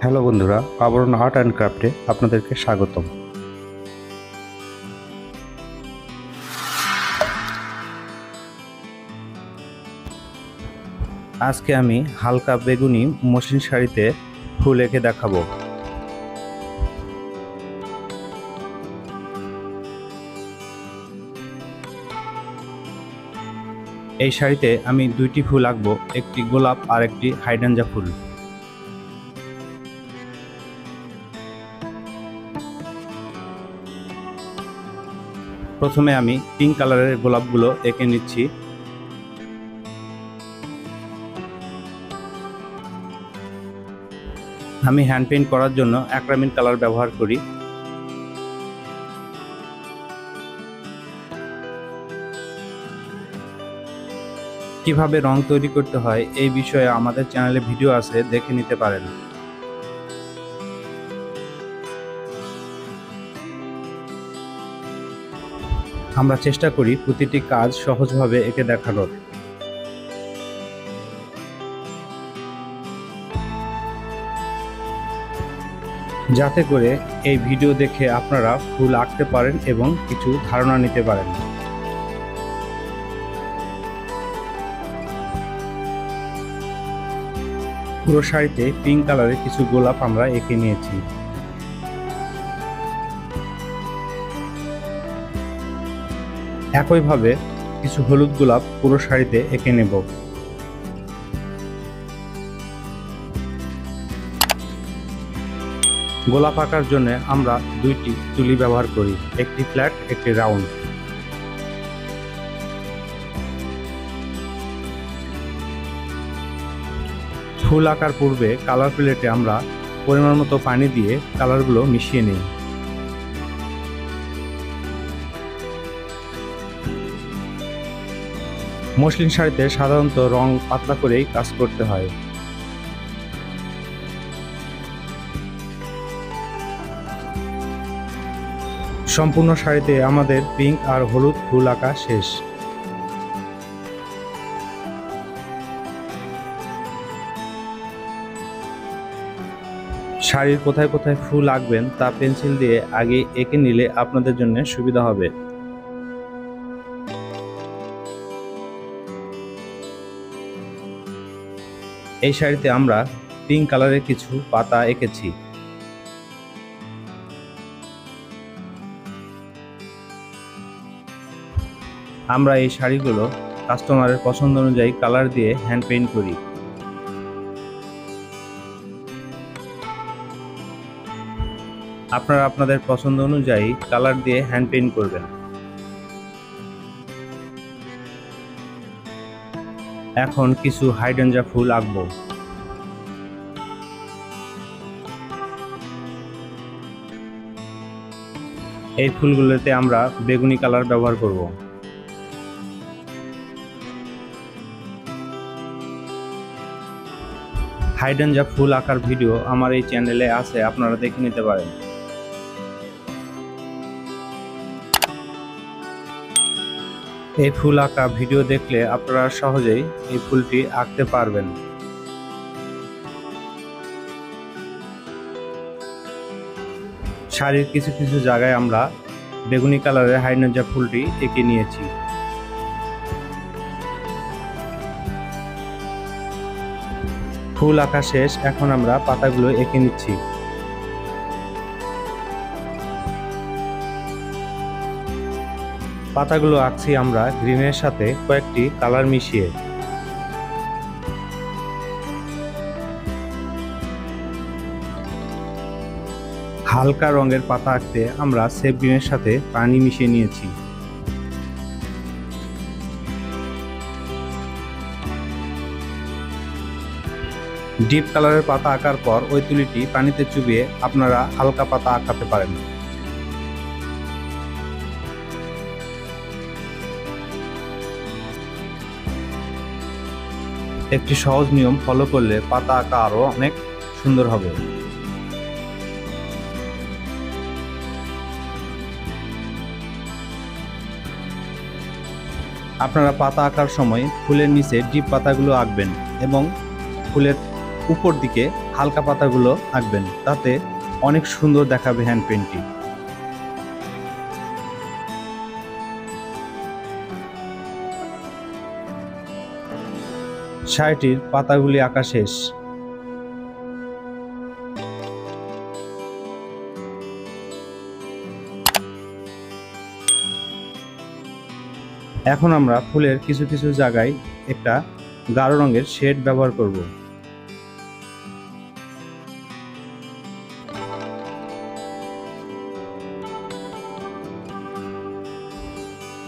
Hello বন্ধুরা, আবরণ art and ক্রাফটে আপনাদেরকে স্বাগতম। আজকে আমি হালকা বেগুনি মসৃণ শাড়িতে ফুল এঁকে দেখাবো। এই শাড়িতে আমি দুইটি ফুল আঁকবো, একটি গোলাপ আর একটি হাইড্রাঞ্জা ফুল। প্রথমে আমি পিঙ্ক কালারের গোলাপগুলো এঁকে নিচ্ছি। আমি হ্যান্ড পেইন্ট করার জন্য acramine কালার ব্যবহার করি। কিভাবে রং তৈরি করতে হয় এই বিষয়ে আমাদের চ্যানেলে ভিডিও আছে, দেখে নিতে পারেন। আমরা চেষ্টা করি প্রতিটি কাজ সহজভাবে এঁকে দেখানোর। যাতে করে এই ভিডিও দেখে আপনারা ফুল আঁকতে পারেন এবং কিছু ধারণা নিতে পারেন। পুরো শাড়িতে পিঙ্ক কালারের কিছু গোলাপ আমরা এঁকে নিয়েছি। একইভাবে কিছু হলুদ গোলাপ পুরো শাড়িতে এঁকে নেব। গোলাপ আঁকার জন্য আমরা দুইটি তুলি ব্যবহার করি, একটি ফ্ল্যাট একটি রাউন্ড। ফুল আঁকার পূর্বে কালার প্লেটে আমরা পরিমাণ মতো পানি দিয়ে কালারগুলো মিশিয়ে নিই। মসলিন শাড়িতে সাধারণত রং পাতলা করেই কাজ করতে হয়। সম্পূর্ণ শাড়িতে আমাদের পিঙ্ক আর হলুদ ফুল আঁকা শেষ। শাড়ির কোথায় কোথায় ফুল আঁকবেন তা পেন্সিল দিয়ে আগে এঁকে নিলে আপনাদের জন্য সুবিধা হবে। এই শাড়িতে আমরা পিঙ্ক কালারের কিছু পাতা এঁকেছি। আমরা এই শাড়িগুলো কাস্টমারের পছন্দ অনুযায়ী কালার দিয়ে হ্যান্ড পেইন্ট করি। আপনারা আপনাদের পছন্দ অনুযায়ী কালার দিয়ে হ্যান্ড পেইন্ট করবেন। এখন কিছু হাইড্রাঞ্জা ফুল আঁকবো। এই ফুলগুলোতে আমরা বেগুনি কালার ব্যবহার করব। হাইড্রাঞ্জা ফুল আঁকার ভিডিও আমার এই চ্যানেলে আছে, আপনারা দেখে নিতে পারেন। এই ফুল আঁকা ভিডিও দেখলে আপনারা সহজেই এই ফুলটি আঁকতে পারবেন। শাড়ির কিছু কিছু জায়গায় আমরা বেগুনি কালারের হাইড্রাঞ্জা ফুলটি এঁকে নিয়েছি। ফুল আঁকা শেষ, এখন আমরা পাতাগুলো এঁকে নিচ্ছি। পাতাগুলো আঁকছি আমরা গ্রিনের সাথে কয়েকটি কালার মিশিয়ে। হালকা রঙের পাতা আঁকতে আমরা সেফ গ্রিনের সাথে পানি মিশিয়ে নিয়েছি। ডিপ কালারের পাতা আঁকার পর ওই তুলিটি পানিতে চুবিয়ে আপনারা হালকা পাতা আঁকাতে পারেন। একটি সহজ নিয়ম ফলো করলে পাতা আঁকা আরো অনেক সুন্দর হবে। আপনারা পাতা আঁকার সময় ফুলের নিচে ডিপ পাতাগুলো আঁকবেন এবং ফুলের উপর দিকে হালকা পাতাগুলো আঁকবেন, তাতে অনেক সুন্দর দেখাবে হ্যান্ড পেইন্টিং। শাড়িটির পাতাগুলি আঁকা শেষ। এখন আমরা ফুলের কিছু কিছু জায়গায় একটা গাঢ় রঙের শেড ব্যবহার করব।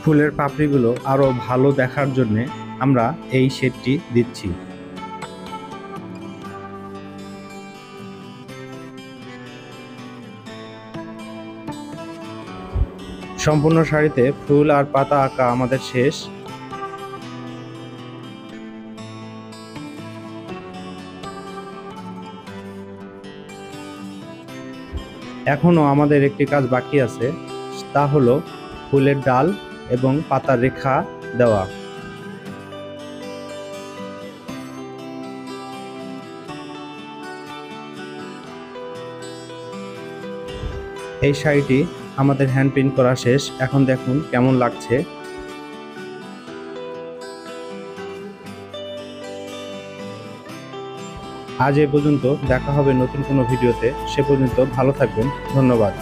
ফুলের পাপড়িগুলো আরো ভালো দেখার জন্য আমরা এই শেডটি দিচ্ছি। সম্পূর্ণ শাড়িতে ফুল আর পাতা আঁকা আমাদের শেষ। এখনো আমাদের একটি কাজ বাকি আছে, তা হলো ফুলের ডাল এবং পাতার রেখা দেওয়া। এই শাড়িটি আমাদের হ্যান্ড পেইন্ট করা শেষ। এখন দেখুন কেমন লাগছে। আজ এ পর্যন্ত, দেখা হবে নতুন কোনো ভিডিওতে। সে পর্যন্ত ভালো থাকবেন। ধন্যবাদ।